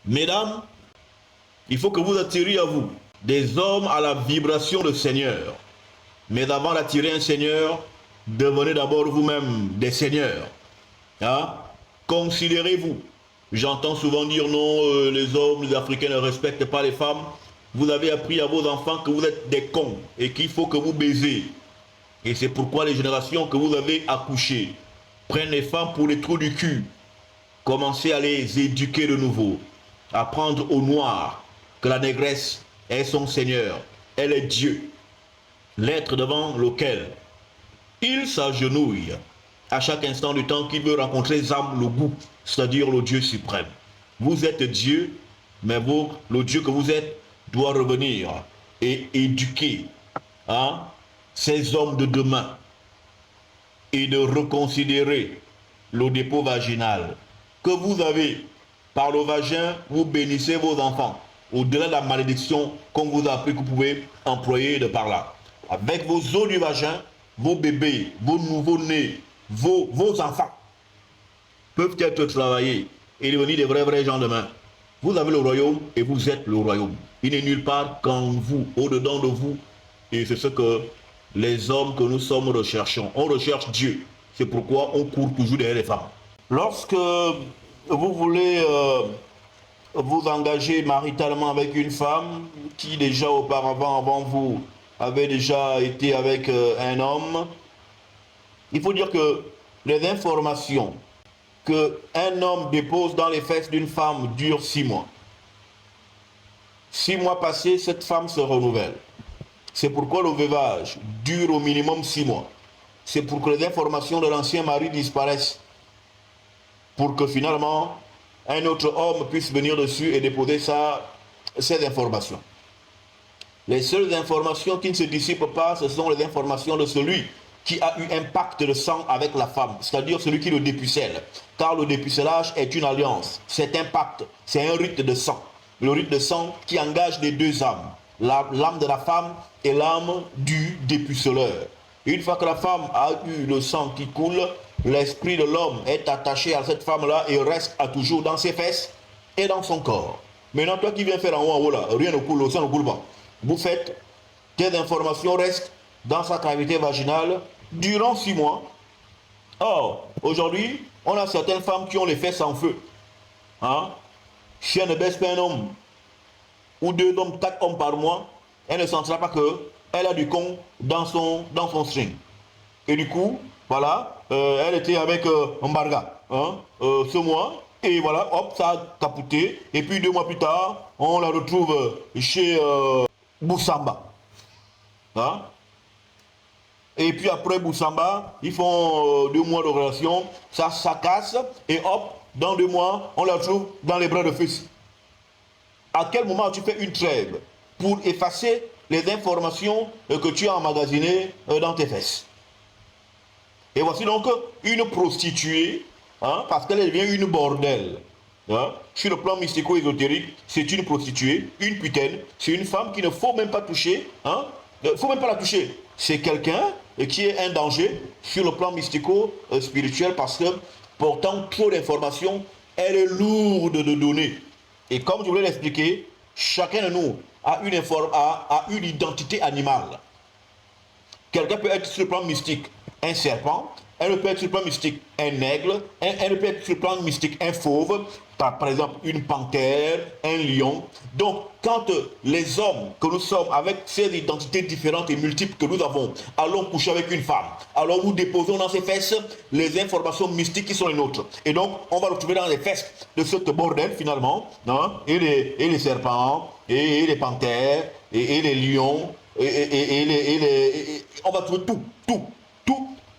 Mesdames, il faut que vous attiriez à vous des hommes à la vibration de Seigneur. Mais avant d'attirer un Seigneur, devenez d'abord vous-même des seigneurs. Hein? Considérez-vous. J'entends souvent dire non, les hommes, les Africains ne respectent pas les femmes. Vous avez appris à vos enfants que vous êtes des cons et qu'il faut que vous baisez. Et c'est pourquoi les générations que vous avez accouchées prennent les femmes pour les trous du cul. Commencez à les éduquer de nouveau. Apprendre au noir que la négresse est son Seigneur. Elle est Dieu. L'être devant lequel il s'agenouille à chaque instant du temps qu'il veut rencontrer Zam le goût, c'est-à-dire le Dieu suprême. Vous êtes Dieu, mais vous, le Dieu que vous êtes doit revenir et éduquer ces hommes de demain et de reconsidérer le dépôt vaginal que vous avez. Par le vagin, vous bénissez vos enfants. Au-delà de la malédiction qu'on vous a appris que vous pouvez employer de par là. Avec vos os du vagin, vos bébés, vos nouveaux-nés, vos enfants peuvent être travaillés et devenir des vrais gens demain. Vous avez le royaume et vous êtes le royaume. Il n'est nulle part qu'en vous, au-dedans de vous. Et c'est ce que les hommes que nous sommes recherchons. On recherche Dieu. C'est pourquoi on court toujours derrière les femmes. Lorsque vous voulez vous engager maritalement avec une femme qui déjà auparavant, avant vous, avait déjà été avec un homme, il faut dire que les informations qu'un homme dépose dans les fesses d'une femme durent 6 mois. 6 mois passés, cette femme se renouvelle. C'est pourquoi le veuvage dure au minimum 6 mois. C'est pour que les informations de l'ancien mari disparaissent. Pour que finalement, un autre homme puisse venir dessus et déposer ces informations. Les seules informations qui ne se dissipent pas, ce sont les informations de celui qui a eu un pacte de sang avec la femme, c'est-à-dire celui qui le dépucelle. Car le dépucelage est une alliance, c'est un pacte, c'est un rite de sang. Le rite de sang qui engage les deux âmes, l'âme de la femme et l'âme du dépuceleur. Une fois que la femme a eu le sang qui coule, l'esprit de l'homme est attaché à cette femme-là et reste à toujours dans ses fesses et dans son corps. Maintenant, toi qui viens faire en haut là, rien ne coule, le sang ne coule pas. Vous faites, tes informations restent dans sa cavité vaginale durant 6 mois. Or, aujourd'hui, on a certaines femmes qui ont les fesses en feu. Si elle ne baisse pas un homme, ou 2 hommes, 4 hommes par mois, elle ne sentira pas qu'elle a du con dans son string. Et du coup, voilà, elle était avec Mbarga ce mois, et voilà, hop, ça a capoté. Et puis 2 mois plus tard, on la retrouve chez Boussamba. Et puis après Boussamba, ils font 2 mois de relation, ça casse, et hop, dans 2 mois, on la trouve dans les bras de fils. À quel moment tu fais une trêve pour effacer les informations que tu as emmagasinées dans tes fesses? Et voici donc une prostituée, parce qu'elle devient une bordelle. Sur le plan mystico-ésotérique, c'est une prostituée, une putaine, c'est une femme qu'il ne faut même pas toucher. Il ne faut même pas la toucher. C'est quelqu'un qui est un danger sur le plan mystico-spirituel parce que portant trop d'informations, elle est lourde de données. Et comme je voulais l'expliquer, chacun de nous a une identité animale. Quelqu'un peut être sur le plan mystique un serpent, elle peut être sur le plan mystique un aigle, elle peut être sur le plan mystique un fauve, par exemple une panthère, un lion. Donc quand les hommes que nous sommes avec ces identités différentes et multiples que nous avons, allons coucher avec une femme, alors nous déposons dans ses fesses les informations mystiques qui sont les nôtres. Et donc on va retrouver dans les fesses de ce bordel finalement, et les serpents, et les panthères, et les lions, on va trouver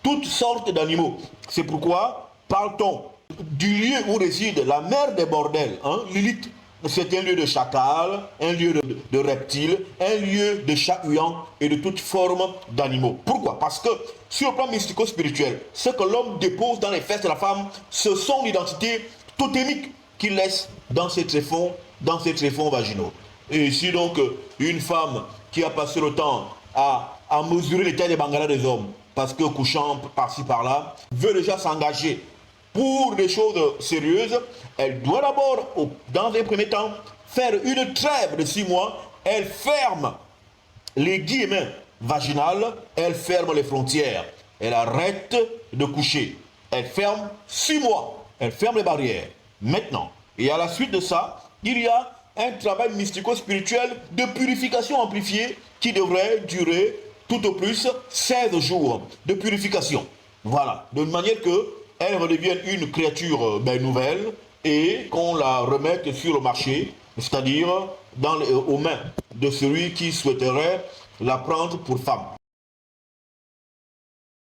toutes sortes d'animaux. C'est pourquoi parle-t-on du lieu où réside la mère des bordels, Lilith. C'est un lieu de chacal, un lieu de reptiles, un lieu de chats huants et de toute forme d'animaux. Pourquoi? Parce que sur le plan mystico-spirituel, ce que l'homme dépose dans les fesses de la femme, ce sont l'identité totémique qu'il laisse dans ses tréfonds vaginaux. Et ici donc, une femme qui a passé le temps à mesurer l'état des bangalas des hommes, parce que couchant par-ci par-là, veut déjà s'engager pour des choses sérieuses, elle doit d'abord, dans un premier temps, faire une trêve de 6 mois. Elle ferme les guillemets vaginales, elle ferme les frontières, elle arrête de coucher, elle ferme 6 mois, elle ferme les barrières. Maintenant, et à la suite de ça, il y a un travail mystico-spirituel de purification amplifiée qui devrait durer tout au plus 16 jours de purification. Voilà, de manière qu'elle redevienne une créature nouvelle et qu'on la remette sur le marché, c'est-à-dire aux mains de celui qui souhaiterait la prendre pour femme.